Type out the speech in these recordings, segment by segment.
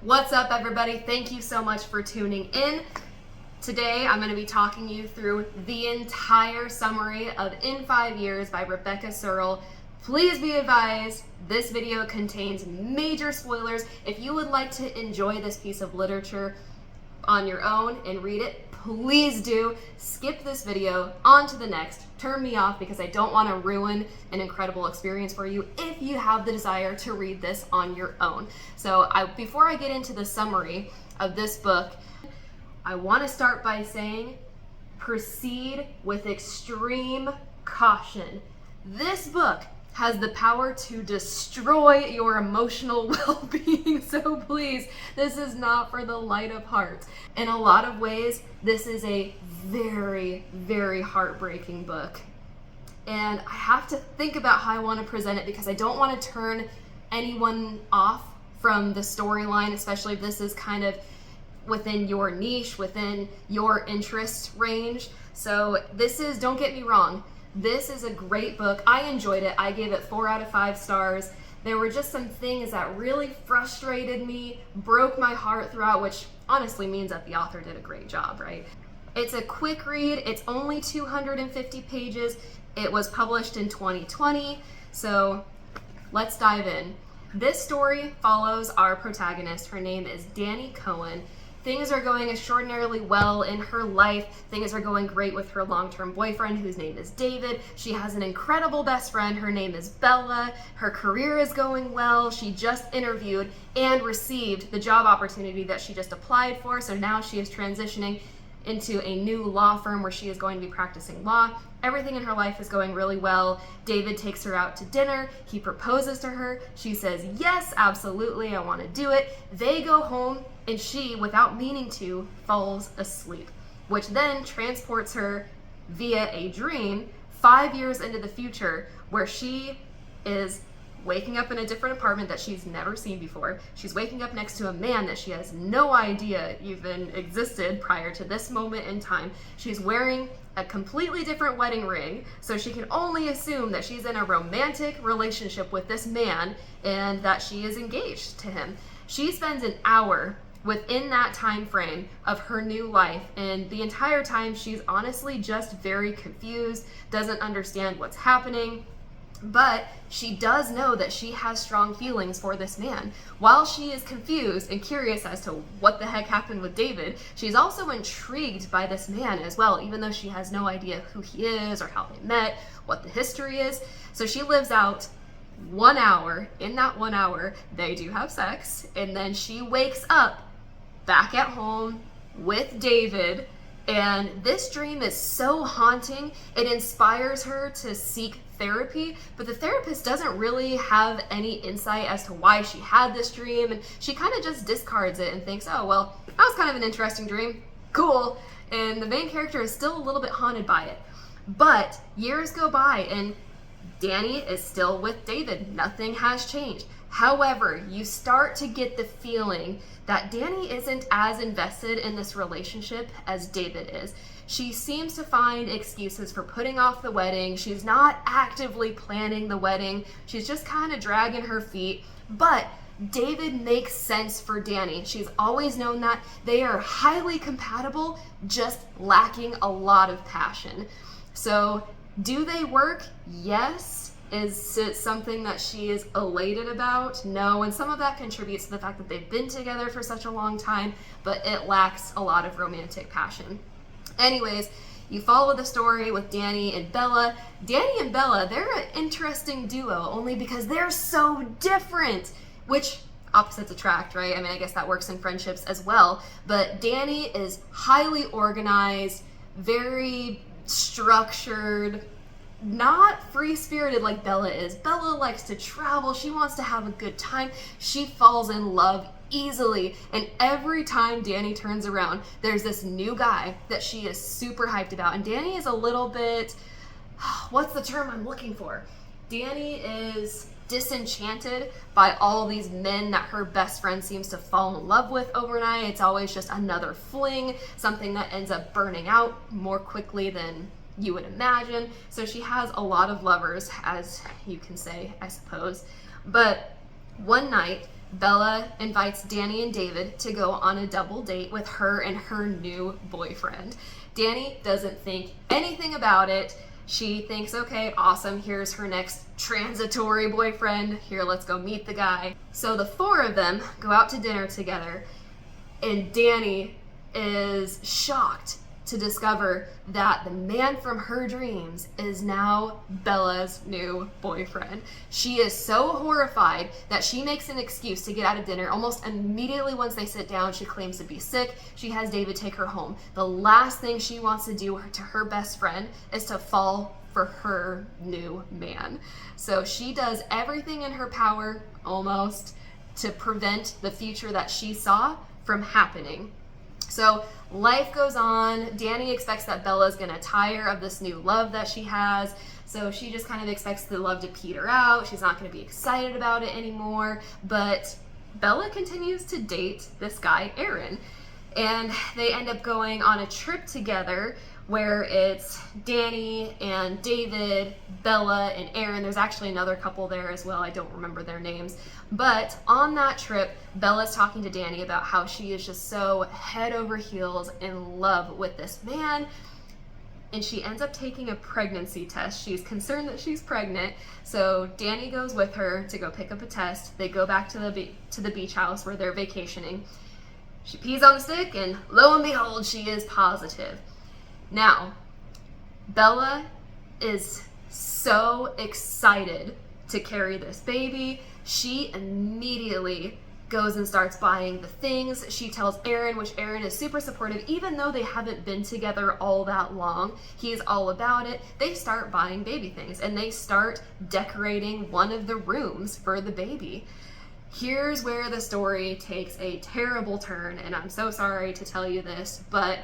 What's up, everybody? Thank you so much for tuning in. Today, I'm going to be talking you through the entire summary of In 5 Years by Rebecca Serle. Please be advised, this video contains major spoilers. If you would like to enjoy this piece of literature on your own and read it, please do. Skip this video on to the next. Turn me off because I don't want to ruin an incredible experience for you if you have the desire to read this on your own. So before I get into the summary of this book, I want to start by saying proceed with extreme caution. This book has the power to destroy your emotional well-being, so please, this is not for the light of heart. In a lot of ways, this is a very, very heartbreaking book. And I have to think about how I want to present it because I don't want to turn anyone off from the storyline, especially if this is kind of within your niche, within your interest range. So don't get me wrong, this is a great book. I enjoyed it. I gave it 4 out of 5 stars. There were just some things that really frustrated me, broke my heart throughout, which honestly means that the author did a great job, right? It's a quick read. It's only 250 pages. It was published in 2020. So let's dive in. This story follows our protagonist. Her name is Dani Cohen. Things are going extraordinarily well in her life. Things are going great with her long-term boyfriend, whose name is David. She has an incredible best friend. Her name is Bella. Her career is going well. She just interviewed and received the job opportunity that she just applied for. So now she is transitioning into a new law firm where she is going to be practicing law. Everything in her life is going really well. David takes her out to dinner. He proposes to her. She says, yes, absolutely, I want to do it. They go home and she, without meaning to, falls asleep, which then transports her via a dream 5 years into the future where she is waking up in a different apartment that she's never seen before. She's waking up next to a man that she has no idea even existed prior to this moment in time. She's wearing a completely different wedding ring, so she can only assume that she's in a romantic relationship with this man and that she is engaged to him. She spends an hour within that time frame of her new life, and the entire time she's honestly just very confused, doesn't understand what's happening. But she does know that she has strong feelings for this man. While she is confused and curious as to what the heck happened with David, she's also intrigued by this man as well, even though she has no idea who he is or how they met, what the history is. So she lives out 1 hour. In that 1 hour, they do have sex, and then she wakes up back at home with David. And this dream is so haunting, it inspires her to seek therapy, but the therapist doesn't really have any insight as to why she had this dream, and she kind of just discards it and thinks, oh, well, that was kind of an interesting dream. Cool. And the main character is still a little bit haunted by it. But years go by, and Dani is still with David. Nothing has changed. However, you start to get the feeling that Dani isn't as invested in this relationship as David is. She seems to find excuses for putting off the wedding. She's not actively planning the wedding. She's just kind of dragging her feet. But David makes sense for Dani. She's always known that. They are highly compatible, just lacking a lot of passion. So, do they work? Yes. Is it something that she is elated about? No, and some of that contributes to the fact that they've been together for such a long time, but it lacks a lot of romantic passion. Anyways, you follow the story with Dani and Bella. Dani and Bella, they're an interesting duo only because they're so different, which opposites attract, right? I mean, I guess that works in friendships as well, but Dani is highly organized, very structured, not free-spirited like Bella is. Bella likes to travel. She wants to have a good time. She falls in love easily. And every time Dani turns around, there's this new guy that she is super hyped about. And Dani is a little bit, what's the term I'm looking for? Dani is disenchanted by all these men that her best friend seems to fall in love with overnight. It's always just another fling, something that ends up burning out more quickly than you would imagine. So she has a lot of lovers, as you can say, I suppose. But one night, Bella invites Danny and David to go on a double date with her and her new boyfriend. Danny doesn't think anything about it. She thinks, okay, awesome, here's her next transitory boyfriend. Here, let's go meet the guy. So the four of them go out to dinner together, and Danny is shocked to discover that the man from her dreams is now Bella's new boyfriend. She is so horrified that she makes an excuse to get out of dinner. Almost immediately once they sit down, she claims to be sick. She has David take her home. The last thing she wants to do to her best friend is to fall for her new man. So she does everything in her power, almost, to prevent the future that she saw from happening. So life goes on. Danny expects that Bella's gonna tire of this new love that she has. So she just kind of expects the love to peter out. She's not gonna be excited about it anymore. But Bella continues to date this guy, Aaron. And they end up going on a trip together where it's Danny and David, Bella and Aaron. There's actually another couple there as well. I don't remember their names. But on that trip, Bella's talking to Danny about how she is just so head over heels in love with this man. And she ends up taking a pregnancy test. She's concerned that she's pregnant. So Danny goes with her to go pick up a test. They go back to the beach house where they're vacationing. She pees on the stick, and lo and behold, she is positive. Now, Bella is so excited to carry this baby. She immediately goes and starts buying the things. She tells Aaron, which Aaron is super supportive, even though they haven't been together all that long. He's all about it. They start buying baby things, and they start decorating one of the rooms for the baby. Here's where the story takes a terrible turn, and I'm so sorry to tell you this, but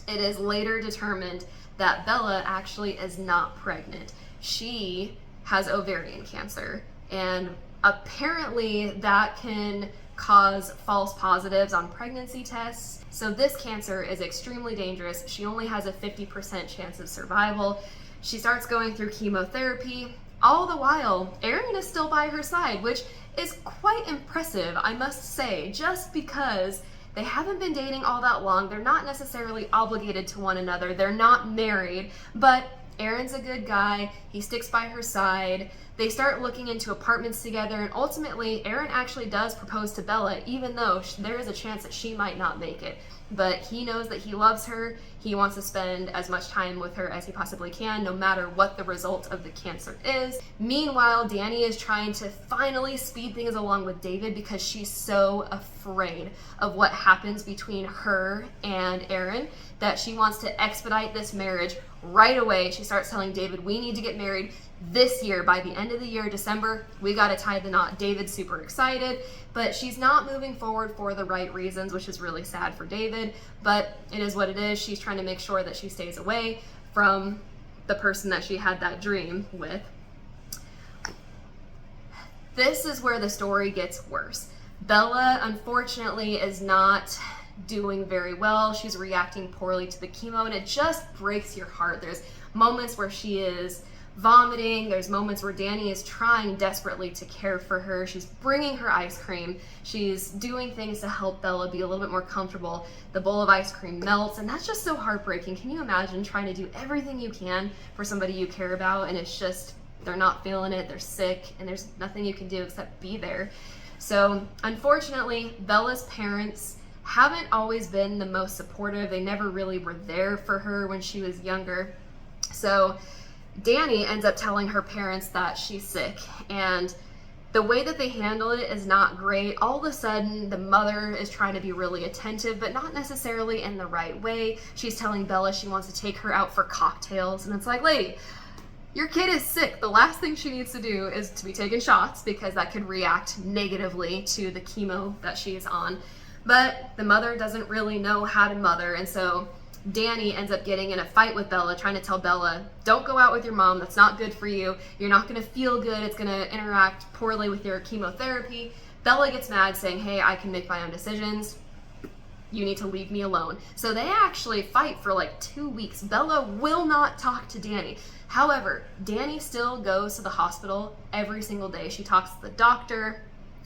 it is later determined that Bella actually is not pregnant. She has ovarian cancer, and apparently that can cause false positives on pregnancy tests. So this cancer is extremely dangerous. She only has a 50% chance of survival. She starts going through chemotherapy. All the while, Aaron is still by her side, which is quite impressive, I must say, just because they haven't been dating all that long. They're not necessarily obligated to one another. They're not married, but Aaron's a good guy. He sticks by her side. They start looking into apartments together, and ultimately, Aaron actually does propose to Bella, even though there is a chance that she might not make it. But he knows that he loves her. He wants to spend as much time with her as he possibly can, no matter what the result of the cancer is. Meanwhile, Danny is trying to finally speed things along with David because she's so afraid of what happens between her and Aaron that she wants to expedite this marriage right away. She starts telling David, we need to get married this year. By the end of the year, December, we got to tie the knot. David's super excited, but she's not moving forward for the right reasons, which is really sad for David, but it is what it is. She's trying to make sure that she stays away from the person that she had that dream with. This is where the story gets worse. Bella, unfortunately, is not doing very well. She's reacting poorly to the chemo, and it just breaks your heart. There's moments where she is vomiting. There's moments where Danny is trying desperately to care for her. She's bringing her ice cream. She's doing things to help Bella be a little bit more comfortable. The bowl of ice cream melts, and that's just so heartbreaking. Can you imagine trying to do everything you can for somebody you care about, and it's just, they're not feeling it, they're sick, and there's nothing you can do except be there. So unfortunately, Bella's parents haven't always been the most supportive. They never really were there for her when she was younger. So Danny ends up telling her parents that she's sick, and the way that they handle it is not great. All of a sudden, the mother is trying to be really attentive, but not necessarily in the right way. She's telling Bella she wants to take her out for cocktails, and it's like, lady, your kid is sick. The last thing she needs to do is to be taking shots because that could react negatively to the chemo that she's on. But the mother doesn't really know how to mother, and so Danny ends up getting in a fight with Bella, trying to tell Bella, don't go out with your mom, that's not good for you, you're not going to feel good, it's going to interact poorly with your chemotherapy. Bella gets mad, saying, hey, I can make my own decisions, you need to leave me alone. So they actually fight for like 2 weeks. Bella will not talk to Danny. However, Danny still goes to the hospital every single day. She talks to the doctor,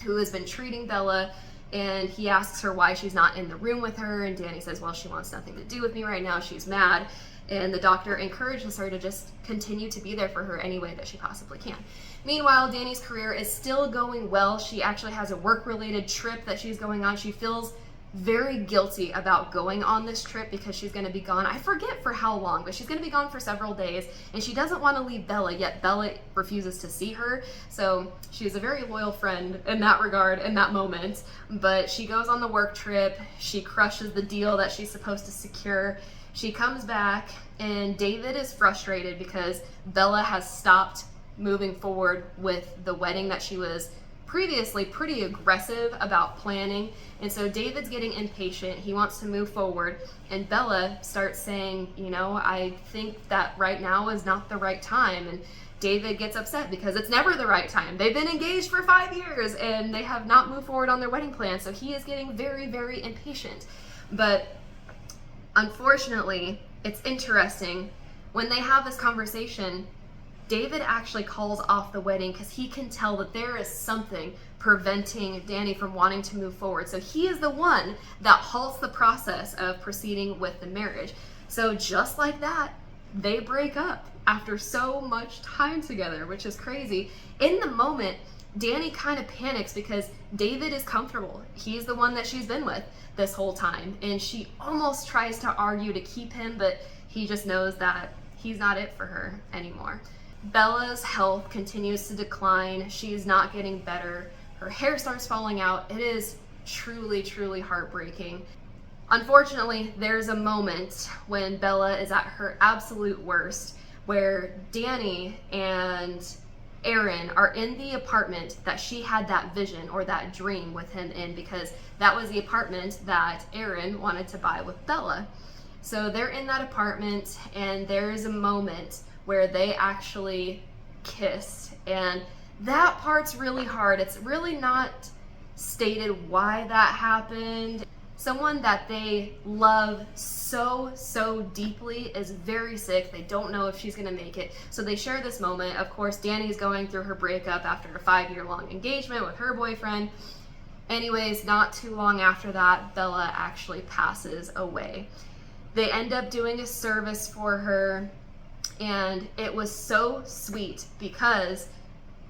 who has been treating Bella, and he asks her why she's not in the room with her, and Danny says, well, she wants nothing to do with me right now, she's mad. And the doctor encourages her to just continue to be there for her any way that she possibly can. Meanwhile, Danny's career is still going well. She actually has a work-related trip that she's going on. She feels very guilty about going on this trip because she's going to be gone. I forget for how long, but she's going to be gone for several days, and she doesn't want to leave Bella, yet Bella refuses to see her. So she's a very loyal friend in that regard, in that moment. But she goes on the work trip. She crushes the deal that she's supposed to secure. She comes back, and David is frustrated because Bella has stopped moving forward with the wedding that she was previously pretty aggressive about planning. And so David's getting impatient. He wants to move forward. And Bella starts saying, you know, I think that right now is not the right time. And David gets upset because it's never the right time. They've been engaged for 5 years and they have not moved forward on their wedding plan. So he is getting very, very impatient. But unfortunately, it's interesting. When they have this conversation, David actually calls off the wedding because he can tell that there is something preventing Danny from wanting to move forward. So he is the one that halts the process of proceeding with the marriage. So just like that, they break up after so much time together, which is crazy. In the moment, Danny kind of panics because David is comfortable. He's the one that she's been with this whole time. And she almost tries to argue to keep him, but he just knows that he's not it for her anymore. Bella's health continues to decline. She's not getting better. Her hair starts falling out. It is truly, truly heartbreaking. Unfortunately, there's a moment when Bella is at her absolute worst where Danny and Aaron are in the apartment that she had that vision or that dream with him in, because that was the apartment that Aaron wanted to buy with Bella. So they're in that apartment, and there's a moment where they actually kissed, and that part's really hard. It's really not stated why that happened. Someone that they love so deeply is very sick. They don't know if she's gonna make it, so they share this moment. Of course, Danny's going through her breakup after a 5-year-long engagement with her boyfriend. Anyways, not too long after that, Bella actually passes away. They end up doing a service for her, and it was so sweet because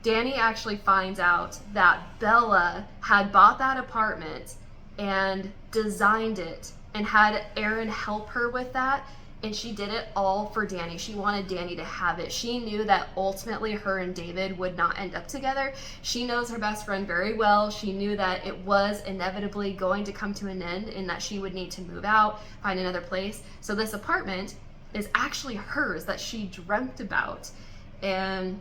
Danny actually finds out that Bella had bought that apartment and designed it and had Aaron help her with that, and she did it all for Danny. She wanted Danny to have it. She knew that ultimately her and David would not end up together. She knows her best friend very well. She knew that it was inevitably going to come to an end and that she would need to move out, find another place. So this apartment is actually hers that she dreamt about. And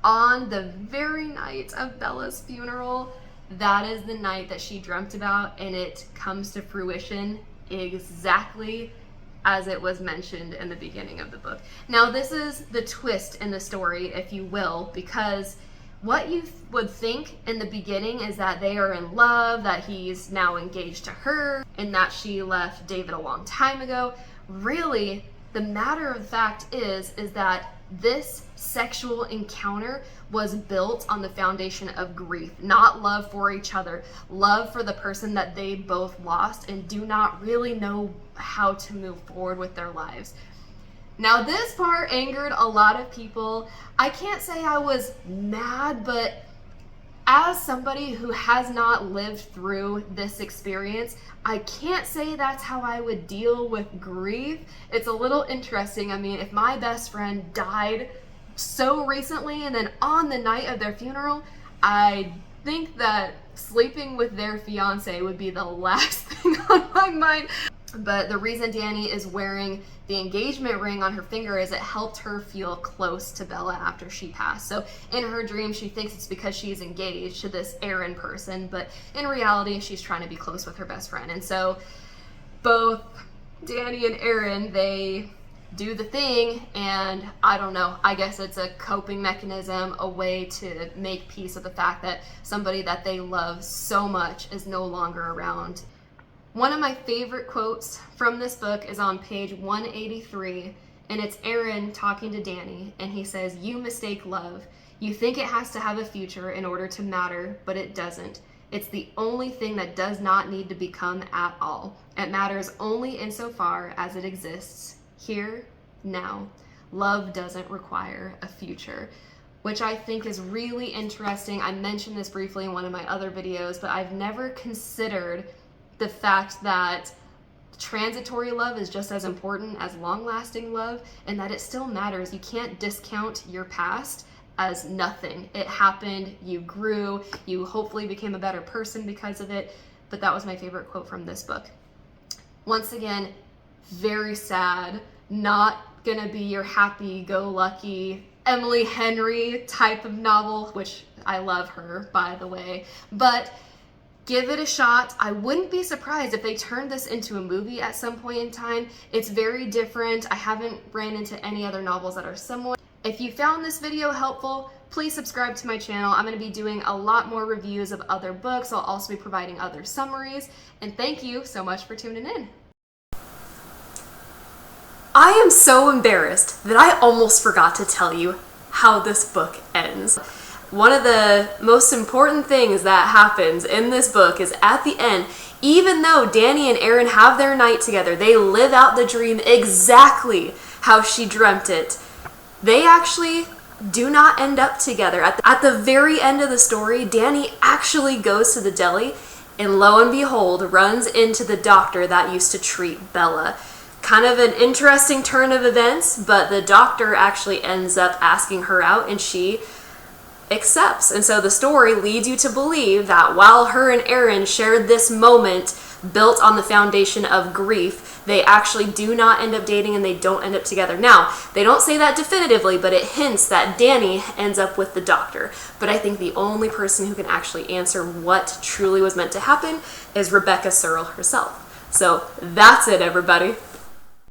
on the very night of Bella's funeral, that is the night that she dreamt about, and it comes to fruition exactly as it was mentioned in the beginning of the book. Now, this is the twist in the story, if you will, because what you would think in the beginning is that they are in love, that he's now engaged to her, and that she left David a long time ago. Really, the matter of fact is that this sexual encounter was built on the foundation of grief, not love for each other, love for the person that they both lost and do not really know how to move forward with their lives. Now, this part angered a lot of people. I can't say I was mad, but as somebody who has not lived through this experience, I can't say that's how I would deal with grief. It's a little interesting. I mean, if my best friend died so recently and then on the night of their funeral, I think that sleeping with their fiance would be the last thing on my mind. But the reason Danny is wearing the engagement ring on her finger is it helped her feel close to Bella after she passed. So in her dream, she thinks it's because she's engaged to this Aaron person, but in reality, she's trying to be close with her best friend. And so both Danny and Aaron, they do the thing, and I don't know, I guess it's a coping mechanism, a way to make peace with the fact that somebody that they love so much is no longer around. One of my favorite quotes from this book is on page 183, and it's Aaron talking to Danny, and he says, "You mistake love. You think it has to have a future in order to matter, but it doesn't. It's the only thing that does not need to become at all. It matters only insofar as it exists here, now. Love doesn't require a future, which I think is really interesting. I mentioned this briefly in one of my other videos, but I've never considered the fact that transitory love is just as important as long-lasting love, and that it still matters. You can't discount your past as nothing. It happened, you grew, you hopefully became a better person because of it. But that was my favorite quote from this book. Once again, very sad, not gonna be your happy-go-lucky Emily Henry type of novel, which I love her, by the way, but give it a shot. I wouldn't be surprised if they turned this into a movie at some point in time. It's very different. I haven't ran into any other novels that are similar. If you found this video helpful, please subscribe to my channel. I'm going to be doing a lot more reviews of other books. I'll also be providing other summaries. And thank you so much for tuning in. I am so embarrassed that I almost forgot to tell you how this book ends. One of the most important things that happens in this book is at the end, even though Dani and Aaron have their night together, they live out the dream exactly how she dreamt it. They actually do not end up together. At the very end of the story, Dani actually goes to the deli and lo and behold runs into the doctor that used to treat Bella. Kind of an interesting turn of events, but the doctor actually ends up asking her out and she accepts. And so the story leads you to believe that while her and Aaron shared this moment built on the foundation of grief, they actually do not end up dating and they don't end up together. Now, they don't say that definitively, but it hints that Dani ends up with the doctor. But I think the only person who can actually answer what truly was meant to happen is Rebecca Searle herself. So that's it, everybody.